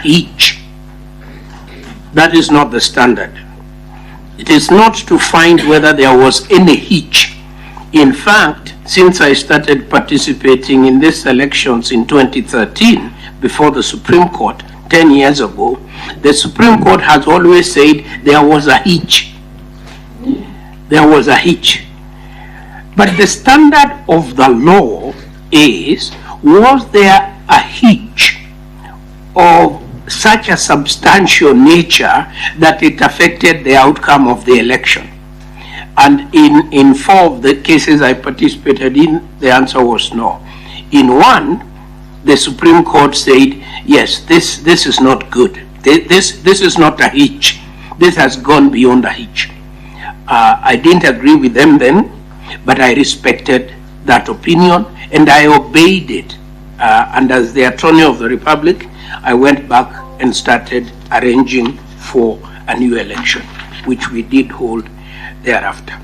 hitch. That is not the standard. It is not to find whether there was any hitch. In fact, since I started participating in these elections in 2013, before the Supreme Court, 10 years ago, the Supreme Court has always said there was a hitch. There was a hitch. But the standard of the law is, was there a hitch of such a substantial nature that it affected the outcome of the election? And in 4 of the cases I participated in, the answer was no. In one, the Supreme Court said, yes, this is not good. This is not a hitch. This has gone beyond a hitch. I didn't agree with them then, but I respected that opinion and I obeyed it. And as the Attorney of the Republic, I went back and started arranging for a new election, which we did hold thereafter.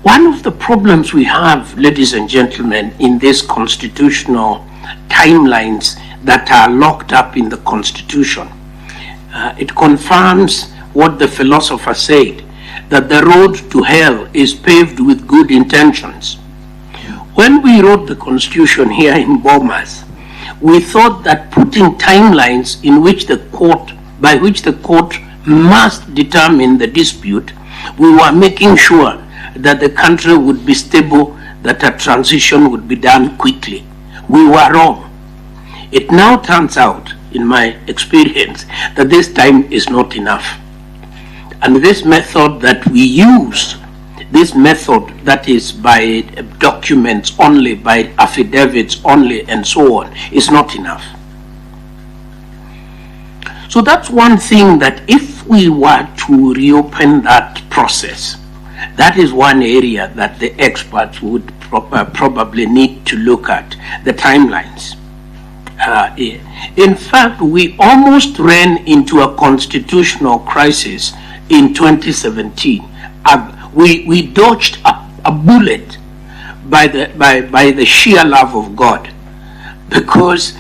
One of the problems we have, ladies and gentlemen, in these constitutional timelines that are locked up in the Constitution, it confirms what the philosopher said, that the road to hell is paved with good intentions. When we wrote the Constitution here in Bomas, we thought that putting timelines in which the court, by which the court must determine the dispute, we were making sure that the country would be stable, that a transition would be done quickly. We were wrong. It now turns out, in my experience, that this time is not enough. And this method that we use, this method that is by documents only, by affidavits only, and so on, is not enough. So that's one thing that if we were to reopen that process, that is one area that the experts would probably need to look at, the timelines. In fact, we almost ran into a constitutional crisis in 2017. We dodged a bullet by the sheer love of God, because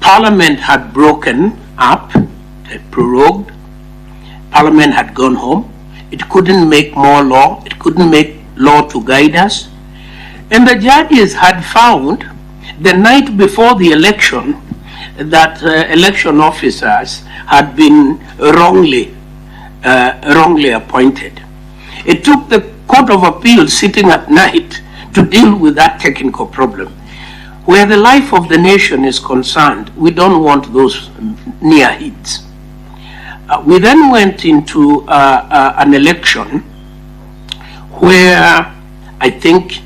Parliament had broken up, had prorogued, Parliament had gone home, it couldn't make more law, it couldn't make law to guide us, and the judges had found the night before the election that election officers had been wrongly appointed. It took the Court of Appeal sitting at night to deal with that technical problem. Where the life of the nation is concerned, we don't want those near hits. We then went into an election where I think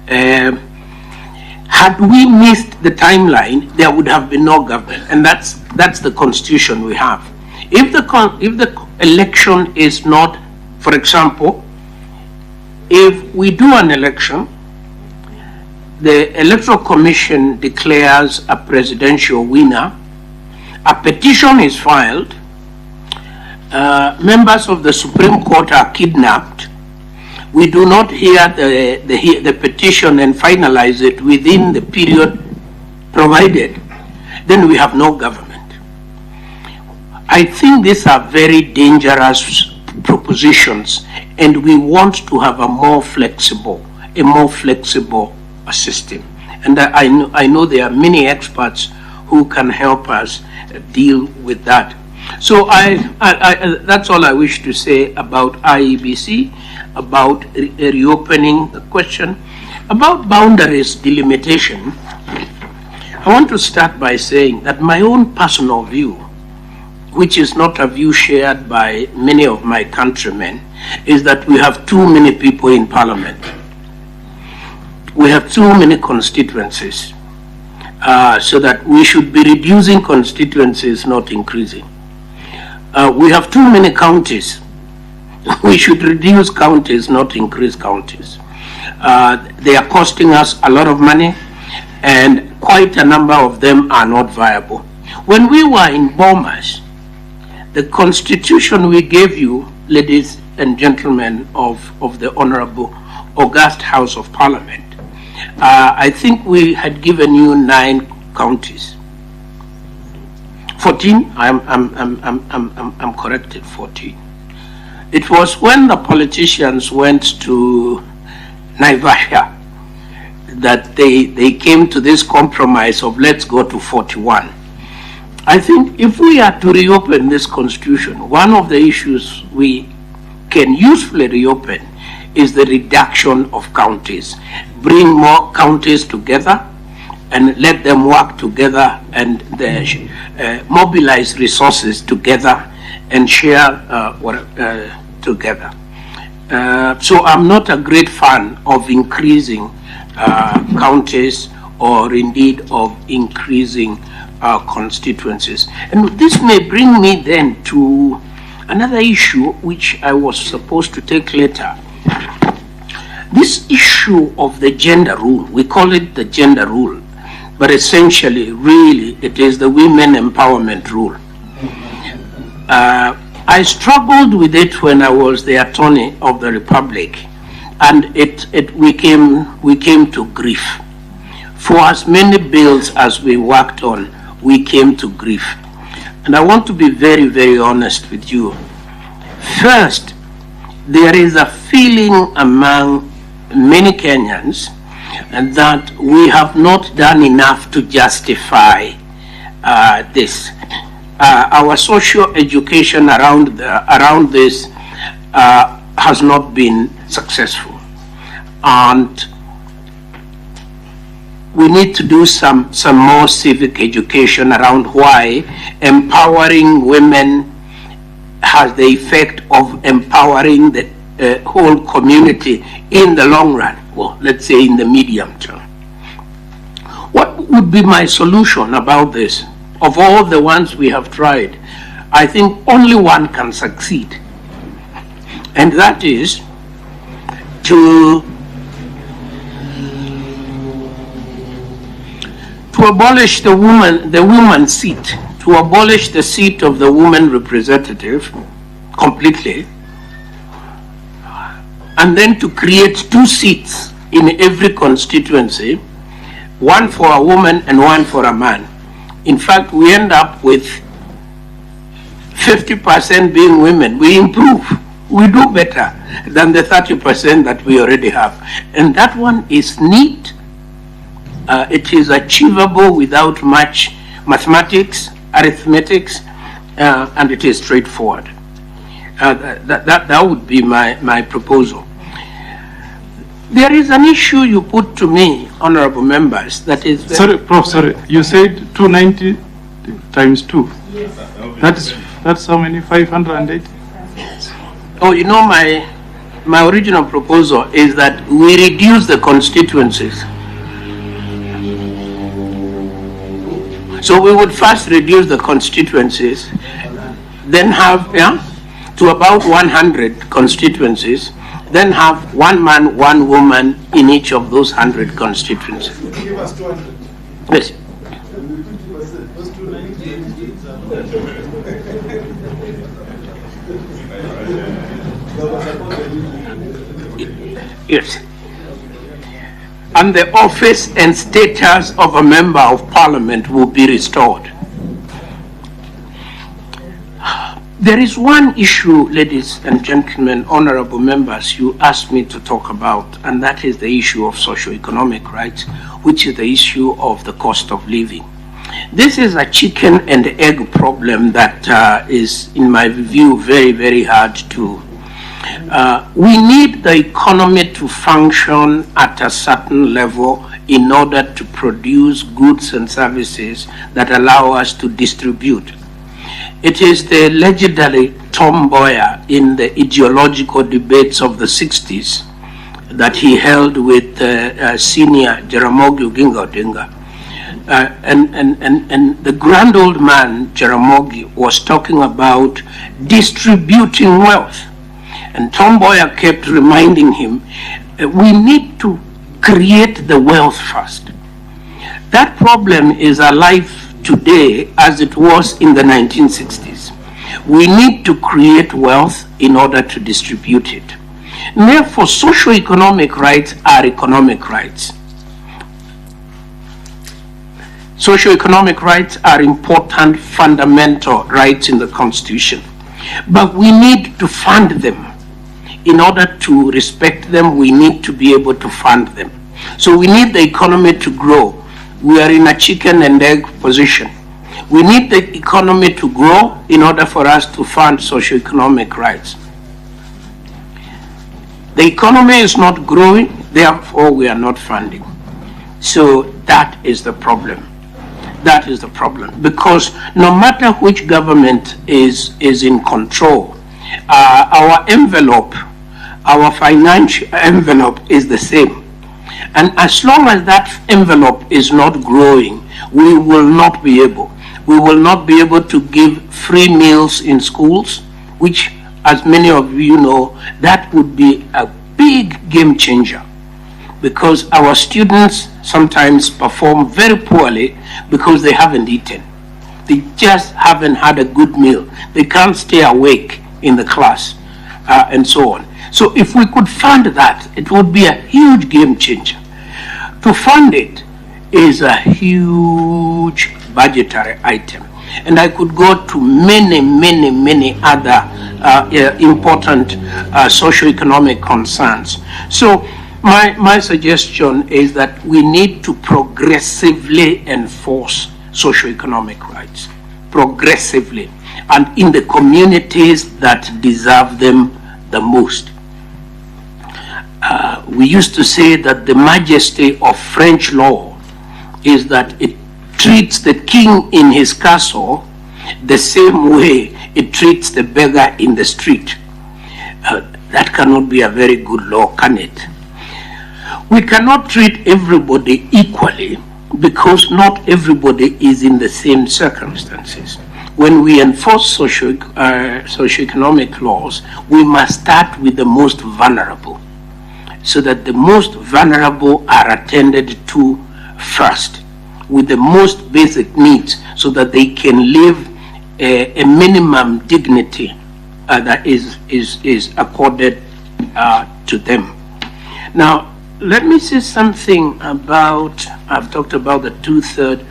had we missed the timeline, there would have been no government, and that's the constitution we have. If the election is not, for example, if we do an election, the Electoral Commission declares a presidential winner, a petition is filed, members of the Supreme Court are kidnapped, we do not hear the petition and finalize it within the period provided, then we have no government. I think these are very dangerous propositions, and we want to have a more flexible system. And I know there are many experts who can help us deal with that. So that's all I wish to say about IEBC, about reopening the question. About boundaries delimitation, I want to start by saying that my own personal view, which is not a view shared by many of my countrymen, is that we have too many people in Parliament. We have too many constituencies, so that we should be reducing constituencies, not increasing. We have too many counties. We should reduce counties, not increase counties. They are costing us a lot of money, and quite a number of them are not viable. When we were in Bomas, the constitution we gave you, ladies and gentlemen of the Honorable August House of Parliament, I think we had given you 9 counties. 14, I'm corrected, 14. It was when the politicians went to Naivasha that they came to this compromise of let's go to 41. I think if we are to reopen this constitution, one of the issues we can usefully reopen is the reduction of counties. Bring more counties together and let them work together and mobilize resources together and share together. So I'm not a great fan of increasing counties or indeed of increasing constituencies. And this may bring me then to another issue which I was supposed to take later. This issue of the gender rule, we call it the gender rule, but essentially, really, it is the women empowerment rule. I struggled with it when I was the attorney of the Republic, and we came to grief. For as many bills as we worked on, we came to grief. And I want to be very, very honest with you. First, there is a feeling among many Kenyans and that we have not done enough to justify this. Our social education around this has not been successful, and we need to do some more civic education around why empowering women has the effect of empowering the whole community in the long run, well, let's say in the medium term. What would be my solution about this? Of all the ones we have tried, I think only one can succeed, and that is to abolish the woman's seat, to abolish the seat of the woman representative completely, and then to create 2 seats in every constituency, one for a woman and one for a man. In fact, we end up with 50% being women. We improve. We do better than the 30% that we already have. And that one is neat. It is achievable without much mathematics, arithmetics, and it is straightforward. That would be my proposal. There is an issue you put to me, honorable members, that is... Sorry, Prof, sorry. You said 290 times 2. Yes. That's how many? 580? Oh, you know, my original proposal is that we reduce the constituencies. So we would first reduce the constituencies, then have, to about 100 constituencies, then have 1 man, 1 woman in each of those 100 constituencies. Give us 200. Yes. Yes. And the office and status of a member of parliament will be restored. There is one issue, ladies and gentlemen, honorable members, you asked me to talk about, and that is the issue of socio-economic rights, which is the issue of the cost of living. This is a chicken and egg problem that is, in my view, very, very hard to. We need the economy to function at a certain level in order to produce goods and services that allow us to distribute. It is the legendary Tom Mboya in the ideological debates of the 60s that he held with senior Jaramogi Oginga Odinga. And the grand old man, Jaramogi, was talking about distributing wealth. And Tom Mboya kept reminding him, we need to create the wealth first. That problem is alive today as it was in the 1960s. We need to create wealth in order to distribute it. And therefore, socio-economic rights are economic rights. Socioeconomic rights are important fundamental rights in the Constitution, but we need to fund them. In order to respect them, we need to be able to fund them. So we need the economy to grow. We are in a chicken and egg position. We need the economy to grow in order for us to fund socioeconomic rights. The economy is not growing, therefore we are not funding. So that is the problem. That is the problem. Because no matter which government is in control, our envelope, our financial envelope is the same. And as long as that envelope is not growing, we will not be able. We will not be able to give free meals in schools, which, as many of you know, that would be a big game changer. Because our students sometimes perform very poorly because they haven't eaten. They just haven't had a good meal. They can't stay awake in the class, and so on. So if we could fund that, it would be a huge game changer. To fund it is a huge budgetary item. And I could go to many other important socioeconomic concerns. So my suggestion is that we need to progressively enforce socioeconomic rights, progressively, and in the communities that deserve them the most. We used to say that the majesty of French law is that it treats the king in his castle the same way it treats the beggar in the street. That cannot be a very good law, can it? We cannot treat everybody equally because not everybody is in the same circumstances. When we enforce socioeconomic laws, we must start with the most vulnerable, so that the most vulnerable are attended to first, with the most basic needs, so that they can live a minimum dignity that is accorded to them. Now, let me say something about, I've talked about the two-thirds.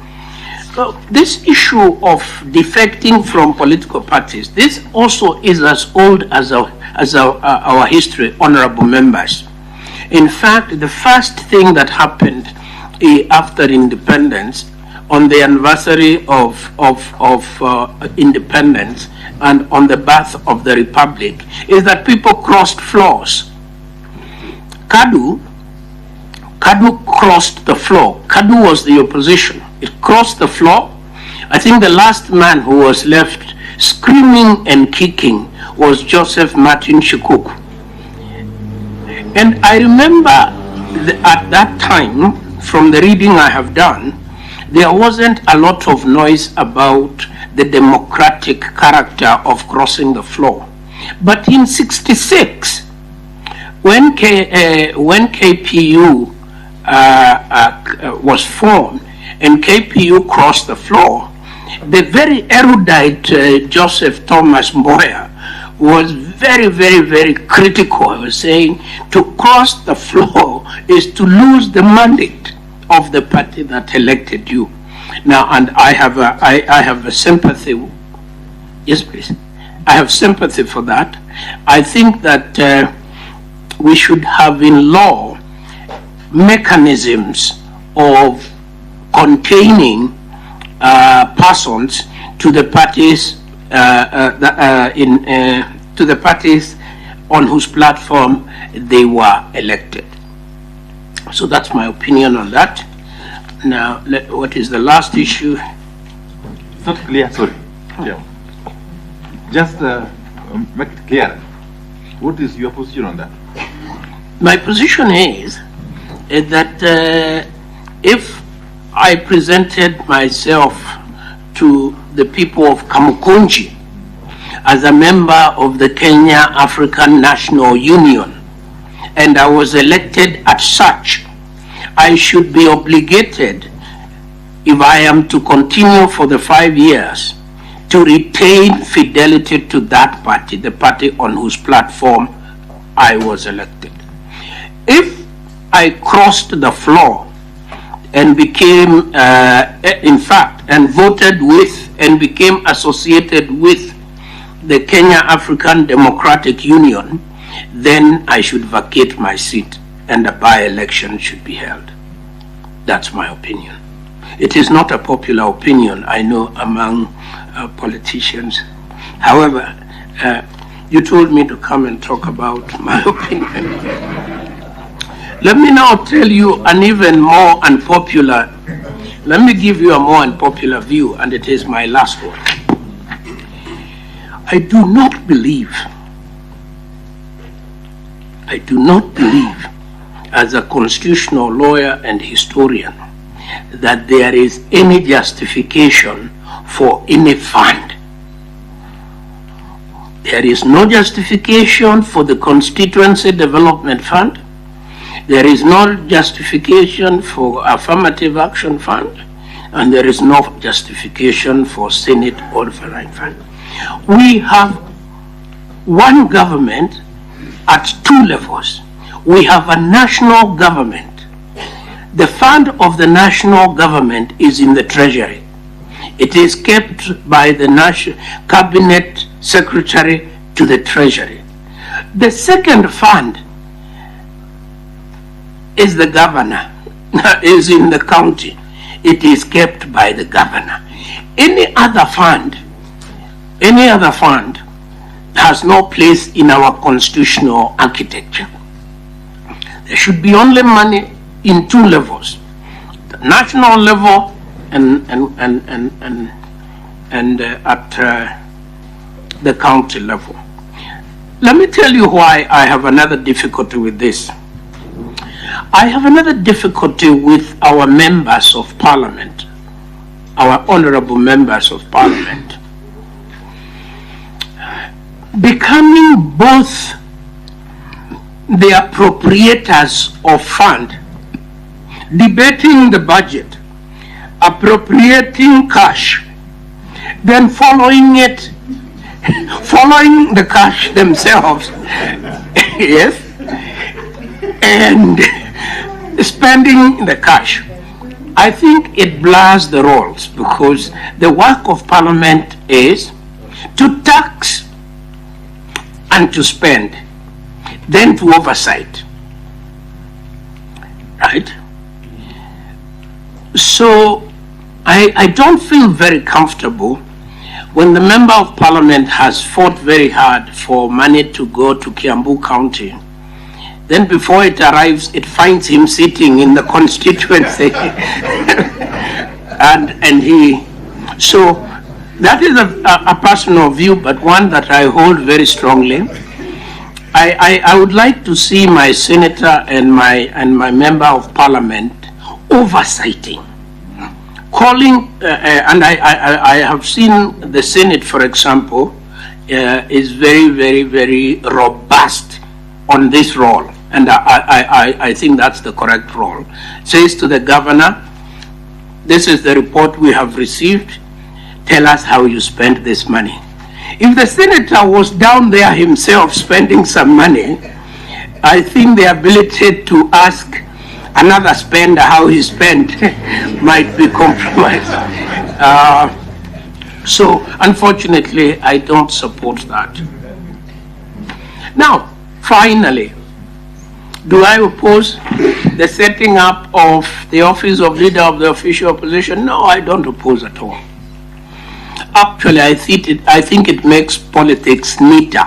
So this issue of defecting from political parties, this also is as old as our history, honorable members. In fact, the first thing that happened after independence, on the anniversary of independence and on the birth of the republic, is that people crossed floors. Kadu crossed the floor. Kadu was the opposition. It crossed the floor. I think the last man who was left screaming and kicking was Joseph Martin Shikuku. And I remember at that time, from the reading I have done, there wasn't a lot of noise about the democratic character of crossing the floor. But in '66, when KPU was formed and KPU crossed the floor, the very erudite Joseph Thomas Mboya was very critical. He was saying to cross the floor is to lose the mandate of the party that elected you. Now, and I have a sympathy. Yes, please. I have sympathy for that. I think that we should have in law mechanisms of containing persons to the parties to the parties on whose platform they were elected. So that's my opinion on that. Now, what is the last issue? It's not clear, sorry. Yeah. Just make it clear. What is your position on that? My position is that if I presented myself to the people of Kamukunji as a member of the Kenya African National Union, and I was elected as such, I should be obligated, if I am to continue for the 5 years, to retain fidelity to that party, the party on whose platform I was elected. If I crossed the floor, and became, in fact, and voted with and became associated with the Kenya African Democratic Union, then I should vacate my seat and a by-election should be held. That's my opinion. It is not a popular opinion, I know, among politicians. However, you told me to come and talk about my opinion. Let me now tell you an even more unpopular, let me give you a more unpopular view, and it is my last one. I do not believe, as a constitutional lawyer and historian, that there is any justification for any fund. There is no justification for the Constituency Development Fund. There is no justification for Affirmative Action Fund, and there is no justification for Senate Override Fund. We have one government at two levels. We have a national government. The fund of the national government is in the Treasury. It is kept by the National Cabinet Secretary to the Treasury. The second fund is the governor, is in the county. It is kept by the governor. Any other fund has no place in our constitutional architecture. There should be only money in two levels, the national level and at the county level. Let me tell you why I have another difficulty with this. I have another difficulty with our members of parliament, our honorable members of parliament, becoming both the appropriators of fund, debating the budget, appropriating cash, then following the cash themselves, yes, and spending the cash. I think it blurs the roles, because the work of parliament is to tax and to spend, then to oversight, right? So I don't feel very comfortable when the member of parliament has fought very hard for money to go to Kiambu County. Then before it arrives, it finds him sitting in the constituency. So that is a personal view, but one that I hold very strongly. I would like to see my senator and my member of parliament oversighting, calling, and I have seen the Senate, for example, is very robust on this role, and I think that's the correct role. Says to the governor, this is the report we have received, tell us how you spent this money. If the senator was down there himself spending some money, I think the ability to ask another spender how he spent might be compromised. So unfortunately, I don't support that. Now, finally, do I oppose the setting up of the office of leader of the official opposition? No, I don't oppose at all. Actually, I think it makes politics neater